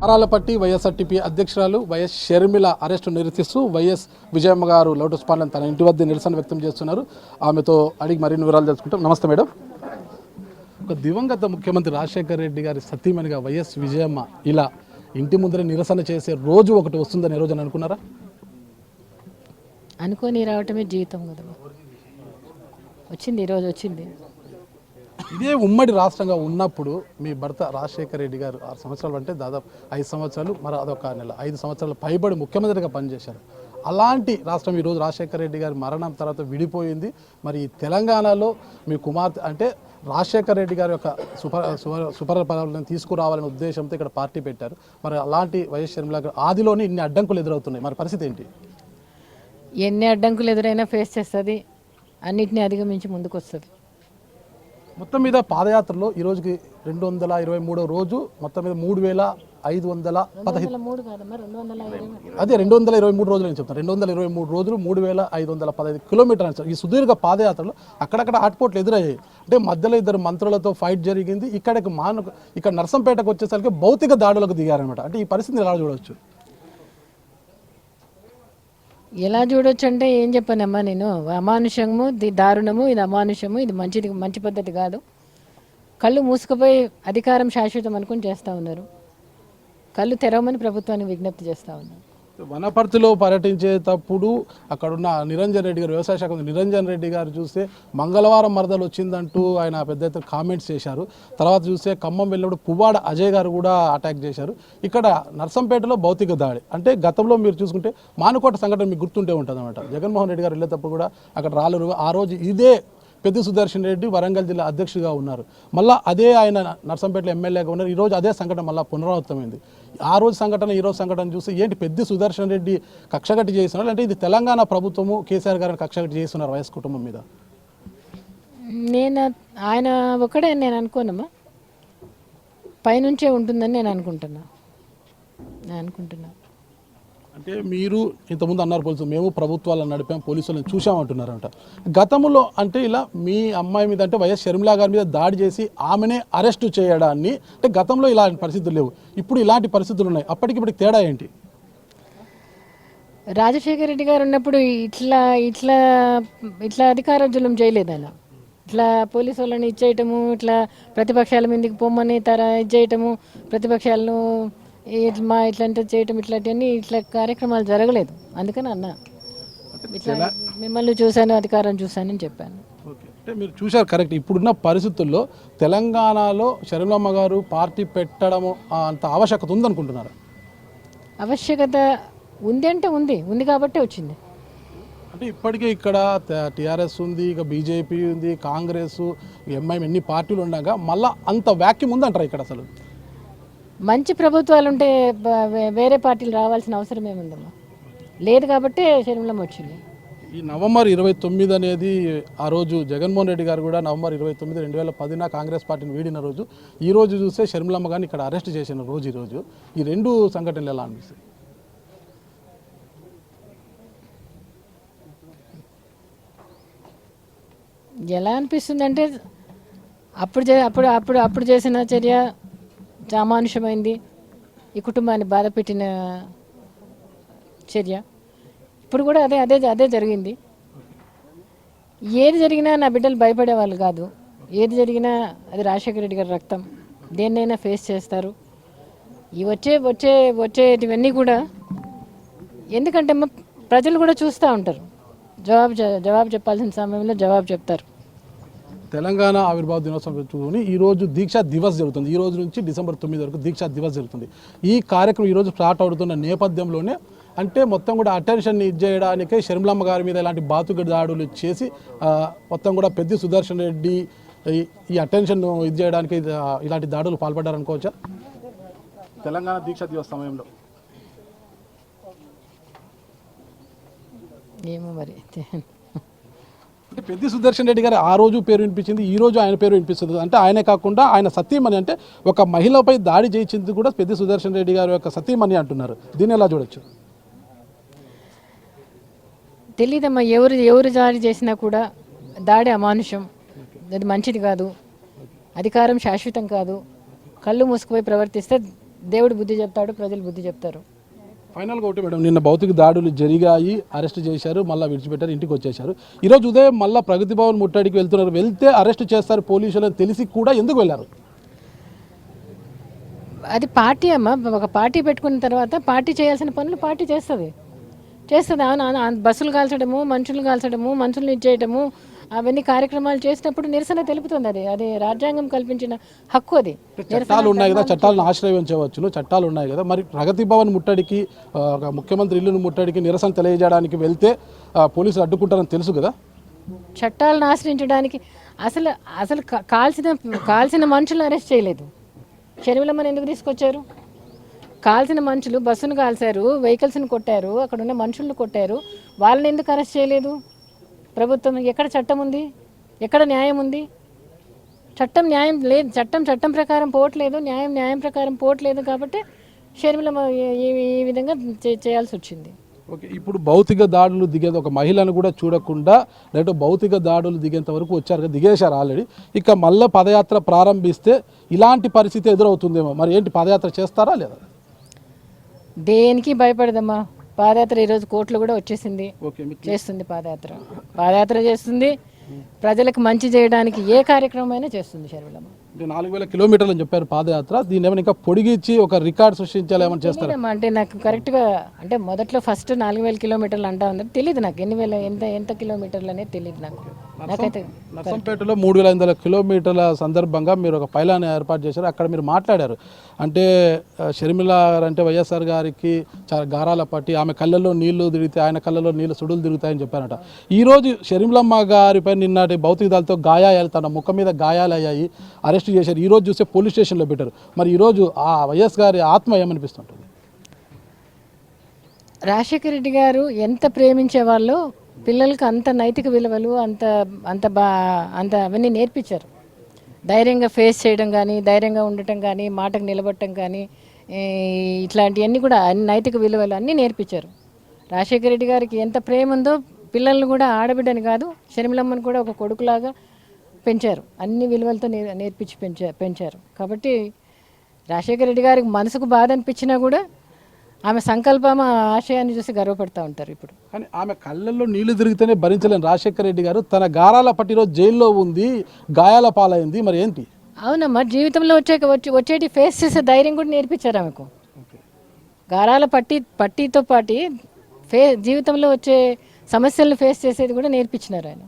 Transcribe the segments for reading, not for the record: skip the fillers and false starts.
ఆరాలపట్టి YSRTP అధ్యక్షురాలు YS Sharmila arrest నిరసిస్తూ YS Vijayamma గారు లోటస్ పాండ్లను తన ఇంటి వద్ద నిరసన వ్యక్తం చేస్తున్నారు. ఆమెతో అడిగి మరిన్ని వివరాలు తెలుసుకుంటాం. నమస్తే మేడం. ఒక దివంగత ముఖ్యమంత్రి రాజశేఖర రెడ్డి గారి సతీమణిగా వైఎస్ విజయమ్మ ఇలా ఇంటి ముందర నిరసన చేసే రోజు ఒకటి వస్తుందని రోజు అనుకున్నారా? అనుకోని రావటమే జీవితం కదా, వచ్చింది, ఈరోజు వచ్చింది. ఇదే ఉమ్మడి రాష్ట్రంగా ఉన్నప్పుడు మీ భర్త రాజశేఖర రెడ్డి గారు 6 సంవత్సరాలు అంటే దాదాపు 5 సంవత్సరాలు, మరి అదొక నెల 5 సంవత్సరాలు పైబడి ముఖ్యమంత్రిగా పనిచేశారు. అలాంటి రాష్ట్రం ఈరోజు రాజశేఖర రెడ్డి గారి మరణం తర్వాత విడిపోయింది. మరి తెలంగాణలో మీ కుమార్తె అంటే రాజశేఖర రెడ్డి గారి యొక్క సుపరిపాలనను తీసుకురావాలనే ఉద్దేశంతో ఇక్కడ పార్టీ పెట్టారు. మరి అలాంటి వైఎస్ షర్మిల గారు ఆదిలోనే ఇన్ని అడ్డంకులు ఎదురవుతున్నాయి, మరి పరిస్థితి ఏంటి? ఎన్ని అడ్డంకులు ఎదురైనా ఫేస్ చేస్తుంది, అన్నిటినీ అధిగమించి ముందుకు వస్తుంది. మొత్తం మీద పాదయాత్రలో ఈ రోజుకి 223వ రోజు, మొత్తం మీద 3515 అదే 223 రోజులు అని చెప్తాను. 223 రోజులు 3515 కిలోమీటర్లు. ఈ సుదీర్ఘ పాదయాత్రలో అక్కడక్కడ ఆటుపోట్లు ఎదురయ్యాయి. అంటే మధ్యలో 2 మంత్రులతో ఫైట్ జరిగింది. ఇక్కడ నర్సంపేటకు వచ్చేసరికి భౌతిక దాడులకు దిగారనమాట. అంటే ఈ పరిస్థితిని ఎలా చూడవచ్చు? ఎలా చూడొచ్చు అంటే ఏం చెప్పానమ్మా నేను, అమానుషము, ఇది దారుణము, ఇది అమానుషము, ఇది మంచి పద్ధతి కాదు. కళ్ళు మూసుకుపోయి అధికారం శాశ్వతం అనుకుని చేస్తూ ఉన్నారు. కళ్ళు తెరవమని ప్రభుత్వానికి విజ్ఞప్తి చేస్తూ ఉన్నారు. వనపర్తిలో పర్యటించేటప్పుడు అక్కడున్న నిరంజన్ రెడ్డి గారు, వ్యవసాయ శాఖ నిరంజన్ రెడ్డి గారు చూస్తే మంగళవారం మరదలు వచ్చిందంటూ ఆయన పెద్ద ఎత్తున కామెంట్స్ చేశారు. తర్వాత చూస్తే ఖమ్మం వెళ్ళినప్పుడు పువ్వాడ అజయ్ గారు కూడా అటాక్ చేశారు. ఇక్కడ నర్సంపేటలో భౌతిక దాడి అంటే గతంలో మీరు చూసుకుంటే మానుకోట సంఘటన మీకు గుర్తుంటే ఉంటుంది అనమాట. జగన్మోహన్ రెడ్డి గారు వెళ్ళేటప్పుడు కూడా అక్కడ రాలేరు. ఆ రోజు ఇదే పెద్ది సుదర్శన్ రెడ్డి వరంగల్ జిల్లా అధ్యక్షుడిగా ఉన్నారు. మళ్ళీ అదే ఆయన నర్సంపేటలో ఎమ్మెల్యేగా ఉన్నారు. ఈరోజు అదే సంఘటన మళ్ళీ పునరావృతమైంది. ఆ రోజు సంఘటన ఈ రోజు సంఘటన చూసి ఏంటి పెద్ది సుదర్శన్ రెడ్డి కక్షగట్టి చేస్తున్నారు అంటే ఇది తెలంగాణ ప్రభుత్వము కేసీఆర్ గారిని కక్షగట్టి చేస్తున్నారు వైఎస్ కుటుంబం మీద? ఆయన ఒకడే నేను అనుకోనమ్మా, పైనుంచే ఉంటుందని నేను అనుకుంటున్నా. అంటే మీరు ఇంతకుముందు అన్నారు పోలీసులు మేము ప్రభుత్వాలను నడిపాం, పోలీసులను చూసామంటున్నారంట. గతంలో అంటే ఇలా మీ అమ్మాయి మీద అంటే వైఎస్ షర్మిల గారి మీద దాడి చేసి ఆమెనే అరెస్టు చేయడాన్ని అంటే గతంలో ఇలాంటి పరిస్థితులు లేవు, ఇప్పుడు ఇలాంటి పరిస్థితులు ఉన్నాయి. అప్పటికిప్పటికి తేడా ఏంటి? రాజశేఖర రెడ్డి గారు ఉన్నప్పుడు ఇట్లా ఇట్లా ఇట్లా అధికార జులుం చేయలేదు ఆయన. ఇట్లా పోలీసు వాళ్ళని ఇచ్చేయటము, ఇట్లా ప్రతిపక్షాల మీదకి పొమ్మని ఇచ్చేయటము, ప్రతిపక్షాలను ఇట్లాంటి చేయటం, ఇట్లాంటివన్నీ ఇట్లా కార్యక్రమాలు జరగలేదు. అందుకని అన్న ఇట్లా మిమ్మల్ని చూశాను, అధికారం చూశానని చెప్పాను. అంటే మీరు చూశారు కరెక్ట్. ఇప్పుడున్న పరిస్థితుల్లో తెలంగాణలో షర్మిలమ్మ గారు పార్టీ పెట్టడం అంత ఆవశ్యకత ఉందనుకుంటున్నారు? ఆవశ్యకత ఉంది అంటే ఉంది కాబట్టి వచ్చింది. అంటే ఇప్పటికే ఇక్కడ టీఆర్ఎస్ ఉంది, ఇక బీజేపీ ఉంది, కాంగ్రెస్, ఎంఐఎం ఎన్ని పార్టీలు ఉండగా మళ్ళీ అంత వ్యాక్యూమ్ ఉందంటారు ఇక్కడ? అసలు మంచి ప్రభుత్వాలు ఉంటే వేరే పార్టీలు రావాల్సిన అవసరం ఏముందమ్మా? లేదు కాబట్టి షర్మిలమ్మ వచ్చింది. ఈ నవంబర్ 29 అనేది ఆ రోజు జగన్మోహన్ రెడ్డి గారు కూడా నవంబర్ 29, 2010 కాంగ్రెస్ పార్టీని వీడిన రోజు. ఈ రోజు చూస్తే షర్మిలమ్మ గారిని ఇక్కడ అరెస్ట్ చేసిన రోజు ఈరోజు. ఈ 2 సంఘటనలు ఎలా అనిపిస్తాయి? ఎలా అనిపిస్తుంది అంటే అప్పుడు చేసిన చర్య అమానుషమైంది, ఈ కుటుంబాన్ని బాధ పెట్టిన చర్య. ఇప్పుడు కూడా అదే జరిగింది. ఏది జరిగినా నా బిడ్డలు భయపడేవాళ్ళు కాదు. ఏది జరిగినా అది రాజశేఖర రెడ్డి గారి రక్తం, దేన్నైనా ఫేస్ చేస్తారు. ఈ వచ్చేటివన్నీ కూడా ఎందుకంటే ప్రజలు కూడా చూస్తూ ఉంటారు, జవాబు చెప్పాల్సిన సమయంలో జవాబు చెప్తారు. తెలంగాణ ఆవిర్భావ దినోత్సవం ఈరోజు దీక్షా దివస్ జరుగుతుంది. ఈ రోజు నుంచి డిసెంబర్ 9 వరకు దీక్షా దివస్ జరుగుతుంది. ఈ కార్యక్రమం ఈరోజు స్టార్ట్ అవుతున్న నేపథ్యంలోనే అంటే మొత్తం కూడా అటెన్షన్ ఇచ్చేయడానికే షర్మిలమ్మ గారి మీద ఇలాంటి బాతుగ దాడులు చేసి మొత్తం కూడా పెద్ది సుదర్శన్ రెడ్డి ఈ అటెన్షన్ ఇది చేయడానికి ఇలాంటి దాడులు పాల్పడ్డారనుకోవచ్చా? తెలంగాణ దీక్షా దివస్ సమయంలో ఏమో మరి. అంటే పెద్ది సుదర్శన్ రెడ్డి గారు ఆ రోజు పేరు వినిపించింది, ఈ రోజు ఆయన పేరు వినిపిస్తుంది. అంటే ఆయనే కాకుండా ఆయన సతీమణి అంటే ఒక మహిళపై దాడి చేయించింది కూడా పెద్ది సుదర్శన్ రెడ్డి గారి యొక్క సతీమణి అంటున్నారు. దీన్ని ఎలా చూడొచ్చు? తెలీదమ్మా, ఎవరు దాడి చేసినా కూడా దాడి అమానుషం, అది మంచిది కాదు. అధికారం శాశ్వతం కాదు. కళ్ళు మూసుకుపోయి ప్రవర్తిస్తే దేవుడు బుద్ధి చెప్తాడు, ప్రజలు బుద్ధి చెప్తారు. ఫైనల్గా ఒకటి మేడం, నిన్న భౌతిక దాడులు జరిగాయి, అరెస్ట్ చేశారు, మళ్ళీ విడిచిపెట్టారు, ఇంటికి వచ్చేశారు. ఈరోజు ఉదయం మళ్ళీ ప్రగతి భవన్ ముట్టడికి వెళ్తున్నారు. వెళ్తే అరెస్ట్ చేస్తారు పోలీసులు అని తెలిసి కూడా ఎందుకు వెళ్ళారు? అది పార్టీ అమ్మ. ఒక పార్టీ పెట్టుకున్న తర్వాత పార్టీ చేయాల్సిన పనులు పార్టీ చేస్తుంది. బస్సులు కాల్చడము, మనుషులను ఇచ్చేయటము, అవన్నీ కార్యక్రమాలు చేసినప్పుడు నిరసన తెలుపుతుంది. అది రాజ్యాంగం కల్పించిన హక్కు. అది చట్టాలు ఉన్నాయి కదా, చట్టాలను ఆశ్రయించవచ్చును, చట్టాలు ఉన్నాయి కదా. మరి ప్రగతి భవన్ ముట్టడికి, ముఖ్యమంత్రి ఇల్లును ముట్టడికి నిరసన తెలియజేయడానికి వెళ్తే పోలీసులు అడ్డుకుంటారని తెలుసు కదా. చట్టాలను ఆశ్రయించడానికి అసలు అసలు కాల్చిన మనుషులను అరెస్ట్ చేయలేదు. షర్మిలమ్మని ఎందుకు తీసుకొచ్చారు? కాల్చిన మనుషులు బస్సును కాల్చారు, వెహికల్స్ని కొట్టారు, అక్కడ ఉన్న మనుషులను కొట్టారు. వాళ్ళని ఎందుకు అరెస్ట్ చేయలేదు ప్రభుత్వం? ఎక్కడ చట్టం ఉంది? ఎక్కడ న్యాయం ఉంది? న్యాయం లేదు. చట్టం ప్రకారం పోవట్లేదు, న్యాయం ప్రకారం పోవట్లేదు. కాబట్టి షర్మిలమ్మ ఈ విధంగా చేయాల్సి వచ్చింది. ఓకే, ఇప్పుడు భౌతిక దాడులు దిగేది ఒక మహిళను కూడా చూడకుండా లేకపోతే భౌతిక దాడులు దిగేంత వరకు వచ్చారు కదా, దిగేశారు ఆల్రెడీ. ఇక మళ్ళీ పదయాత్ర ప్రారంభిస్తే ఇలాంటి పరిస్థితి ఎదురవుతుందేమో. మరి ఏంటి, పదయాత్ర చేస్తారా లేదా? దేనికి భయపడదమ్మా. పాదయాత్ర ఈరోజు కోర్టులో కూడా వచ్చేసింది. చేస్తుంది పాదయాత్ర చేస్తుంది. ప్రజలకు మంచి చేయడానికి ఏ కార్యక్రమం అయినా చేస్తుంది షర్మిలమ్మ. 4000 కిలోమీటర్లు అని చెప్పారు పాదయాత్ర. దీన్ని ఏమైనా ఇంకా పొడిగించి ఒక రికార్డ్ సృష్టించాలి ఏమైనా చేస్తారు? అంటే నాకు కరెక్ట్గా అంటే మొదట్లో ఫస్ట్ 4000 కిలోమీటర్లు అంటా ఉంది. తెలియదు నాకు ఎంత కిలోమీటర్లు అనేది తెలియదు నాకైతే. నర్సంపేటలో 3500 కిలోమీటర్ల సందర్భంగా మీరు ఒక పైలాన్ ఏర్పాటు చేశారు. అక్కడ మీరు మాట్లాడారు. అంటే షర్మిల అంటే వైఎస్ఆర్ గారికి చాలా గారాల పట్టి, ఆమె కళ్ళల్లో నీళ్లు తిరిగితే ఆయన కళ్ళలో నీళ్ళు సుడులు తిరుగుతాయని చెప్పారట. ఈరోజు షర్మిలమ్మ గారిపై నిన్నటి భౌతిక దాడులతో గాయాలు, తన ముఖం మీద గాయాలు అయ్యాయి, అరెస్ట్ చేశారు. ఈరోజు చూస్తే పోలీస్ స్టేషన్లో పెట్టారు. మరి ఈరోజు ఆ వైఎస్ గారి ఆత్మ ఏమనిపిస్తుంటుంది? రాజశేఖర రెడ్డి గారు ఎంత ప్రేమించే వాళ్ళు, పిల్లలకు అంత నైతిక విలువలు అంత అవన్నీ నేర్పించారు. ధైర్యంగా ఫేస్ చేయడం కానీ, ధైర్యంగా ఉండటం కానీ, మాటకు నిలబడటం కానీ, ఇట్లాంటివన్నీ కూడా నైతిక విలువలు అన్నీ నేర్పించారు. రాజశేఖర రెడ్డి గారికి ఎంత ప్రేమ ఉందో, పిల్లల్ని కూడా ఆడబిడ్డని కాదు షర్మిలమ్మని కూడా ఒక కొడుకులాగా పెంచారు. అన్ని విలువలతో నేర్పించి పెంచారు. కాబట్టి రాజశేఖర రెడ్డి గారికి మనసుకు బాధ అనిపించినా కూడా ఆమె సంకల్పం, ఆశయాన్ని చూసి గర్వపడుతూ ఉంటారు. ఇప్పుడు కానీ ఆమె కళ్ళల్లో నీళ్లు తిరిగితేనే భరించలేని రాజశేఖర రెడ్డి గారు తన గారాల పట్టిలో జైల్లో ఉంది, గాయాల పాలైంది. మరి ఏంటి? అవునమ్మా, జీవితంలో వచ్చేటి ఫేస్ చేసే ధైర్యం కూడా నేర్పించారు ఆమెకు. గారాల పట్టితో పాటు జీవితంలో వచ్చే సమస్యలను ఫేస్ చేసేది కూడా నేర్పించినారు.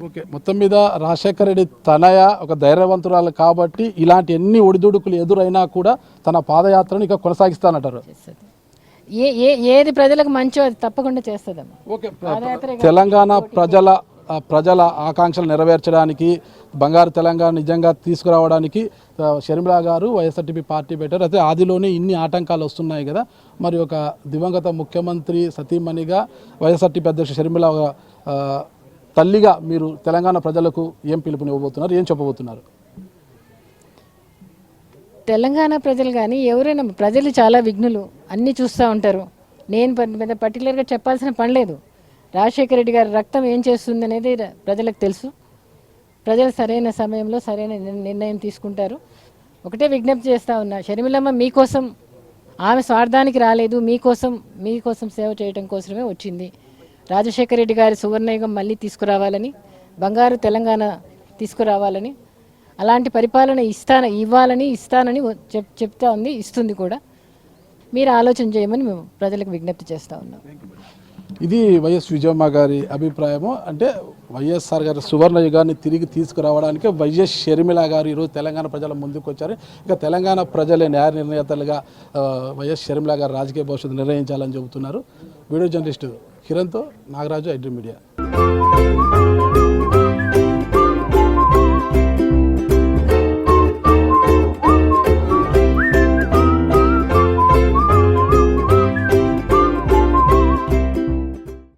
ఓకే, మొత్తం మీద రాజశేఖర రెడ్డి తనయ ఒక ధైర్యవంతురాలు కాబట్టి ఇలాంటి ఎన్ని ఒడిదుడుకులు ఎదురైనా కూడా తన పాదయాత్రను ఇక కొనసాగిస్తానంటారు. ఏది ప్రజలకు మంచో అది తప్పకుండా చేస్తుందమ్మా. ఓకే, తెలంగాణ ప్రజల ఆకాంక్షలు నెరవేర్చడానికి, బంగారు తెలంగాణ నిజంగా తీసుకురావడానికి షర్మిల గారు వైఎస్ఆర్టీపీ పార్టీ పెట్టారు. అయితే ఆదిలోనే ఇన్ని ఆటంకాలు వస్తున్నాయి కదా. మరి ఒక దివంగత ముఖ్యమంత్రి సతీమణిగా వైఎస్ఆర్టీపీ అధ్యక్షుడు షర్మిల తల్లిగా మీరు తెలంగాణ ప్రజలకు ఏం పిలుపునివ్వబోతున్నారు, ఏం చెప్పబోతున్నారు? తెలంగాణ ప్రజలు కానీ ఎవరైనా ప్రజలు చాలా విఘ్నులు, అన్నీ చూస్తూ ఉంటారు. నేను పర్టికులర్గా చెప్పాల్సిన పని లేదు. రాజశేఖర రెడ్డి గారి రక్తం ఏం చేస్తుంది అనేది ప్రజలకు తెలుసు. ప్రజలు సరైన సమయంలో సరైన నిర్ణయం తీసుకుంటారు. ఒకటే విజ్ఞప్తి చేస్తూ ఉన్నా, షర్మిలమ్మ మీకోసం, ఆమె స్వార్థానికి రాలేదు, మీకోసం సేవ చేయడం కోసమే వచ్చింది. రాజశేఖర రెడ్డి గారి సువర్ణయుగం మళ్ళీ తీసుకురావాలని, బంగారు తెలంగాణ తీసుకురావాలని, అలాంటి పరిపాలన ఇవ్వాలని ఇస్తానని చెప్తా ఉంది, ఇస్తుంది కూడా. మీరు ఆలోచన చేయమని మేము ప్రజలకు విజ్ఞప్తి చేస్తూ ఉన్నాం. ఇది వైఎస్ విజయమ్మ గారి అభిప్రాయము. అంటే వైఎస్ఆర్ గారి సువర్ణ యుగాన్ని తిరిగి తీసుకురావడానికి వైఎస్ షర్మిల గారు ఈరోజు తెలంగాణ ప్రజల ముందుకు వచ్చారు. ఇక తెలంగాణ ప్రజలే న్యాయ నిర్ణేతలుగా వైఎస్ షర్మిల గారు రాజకీయ భవిష్యత్తు నిర్ణయించాలని చెబుతున్నారు. వీడియో జర్నలిస్టు కిరణ్తో నాగరాజు, ఐడ్రీమ్ మీడియా.